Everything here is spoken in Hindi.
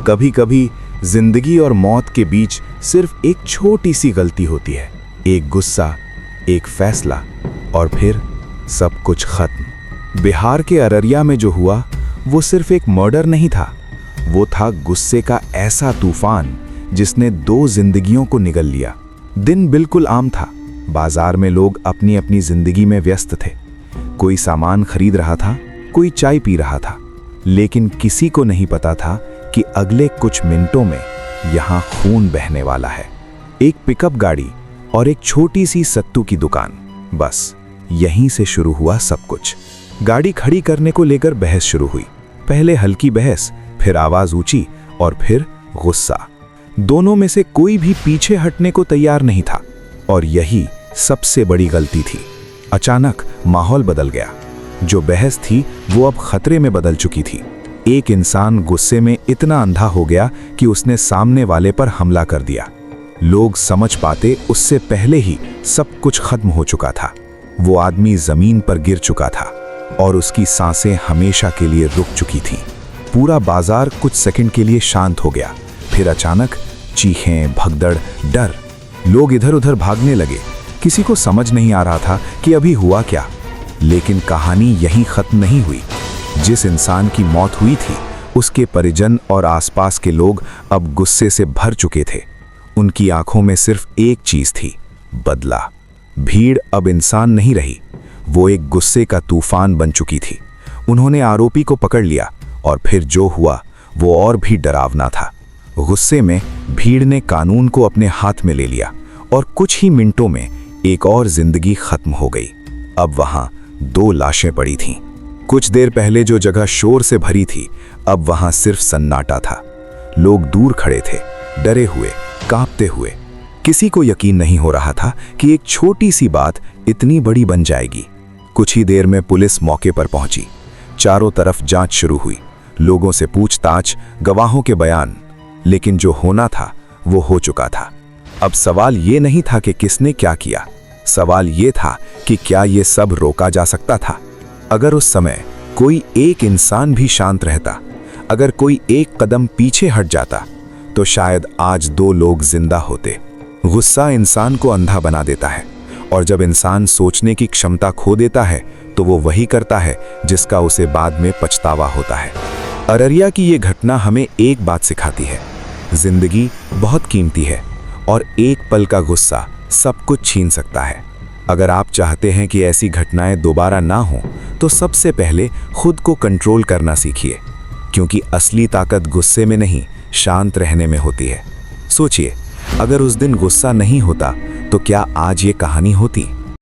कभी कभी जिंदगी और मौत के बीच सिर्फ एक छोटी सी गलती होती है, एक गुस्सा, एक फैसला, और फिर सब कुछ खत्म। बिहार के अररिया में जो हुआ वो सिर्फ एक मर्डर नहीं था, वो था गुस्से का ऐसा तूफान जिसने 2 जिंदगियों को निगल लिया। दिन बिल्कुल आम था। बाजार में लोग अपनी अपनी जिंदगी में व्यस्त थे। कोई सामान खरीद रहा था, कोई चाय पी रहा था, लेकिन किसी को नहीं पता था कि अगले कुछ मिनटों में यहाँ खून बहने वाला है। एक पिकअप गाड़ी और एक छोटी सी सत्तू की दुकान, बस यहीं से शुरू हुआ सब कुछ। गाड़ी खड़ी करने को लेकर बहस शुरू हुई। पहले हल्की बहस, फिर आवाज ऊंची और फिर गुस्सा। दोनों में से कोई भी पीछे हटने को तैयार नहीं था, और यही सबसे बड़ी गलती थी। अचानक माहौल बदल गया। जो बहस थी वो अब खतरे में बदल चुकी थी। एक इंसान गुस्से में इतना अंधा हो गया कि उसने सामने वाले पर हमला कर दिया। लोग समझ पाते उससे पहले ही सब कुछ खत्म हो चुका था। वो आदमी जमीन पर गिर चुका था और उसकी सांसें हमेशा के लिए रुक चुकी थीं। पूरा बाजार कुछ सेकंड के लिए शांत हो गया। फिर अचानक चीखें, भगदड़, डर। लोग इधर उधर भागने लगे। किसी को समझ नहीं आ रहा था कि अभी हुआ क्या। लेकिन कहानी यहीं खत्म नहीं हुई। जिस इंसान की मौत हुई थी, उसके परिजन और आसपास के लोग अब गुस्से से भर चुके थे। उनकी आंखों में सिर्फ एक चीज थी, बदला। भीड़ अब इंसान नहीं रही, वो एक गुस्से का तूफान बन चुकी थी। उन्होंने आरोपी को पकड़ लिया और फिर जो हुआ वो और भी डरावना था। गुस्से में भीड़ ने कानून को अपने हाथ में ले लिया और कुछ ही मिनटों में एक और जिंदगी खत्म हो गई। अब वहां 2 लाशें पड़ी थीं। कुछ देर पहले जो जगह शोर से भरी थी, अब वहां सिर्फ सन्नाटा था। लोग दूर खड़े थे, डरे हुए, कांपते हुए। किसी को यकीन नहीं हो रहा था कि एक छोटी सी बात इतनी बड़ी बन जाएगी। कुछ ही देर में पुलिस मौके पर पहुंची। चारों तरफ जांच शुरू हुई, लोगों से पूछताछ, गवाहों के बयान। लेकिन जो होना था वो हो चुका था। अब सवाल ये नहीं था कि किसने क्या किया, सवाल ये था कि क्या ये सब रोका जा सकता था। अगर उस समय कोई एक इंसान भी शांत रहता, अगर कोई एक कदम पीछे हट जाता, तो शायद आज 2 लोग जिंदा होते। गुस्सा इंसान को अंधा बना देता है, और जब इंसान सोचने की क्षमता खो देता है तो वो वही करता है जिसका उसे बाद में पछतावा होता है। अररिया की ये घटना हमें एक बात सिखाती है, जिंदगी बहुत कीमती है और एक पल का गुस्सा सब कुछ छीन सकता है। अगर आप चाहते हैं कि ऐसी घटनाएं दोबारा ना हो, तो सबसे पहले खुद को कंट्रोल करना सीखिए, क्योंकि असली ताकत गुस्से में नहीं, शांत रहने में होती है। सोचिए, अगर उस दिन गुस्सा नहीं होता तो क्या आज ये कहानी होती?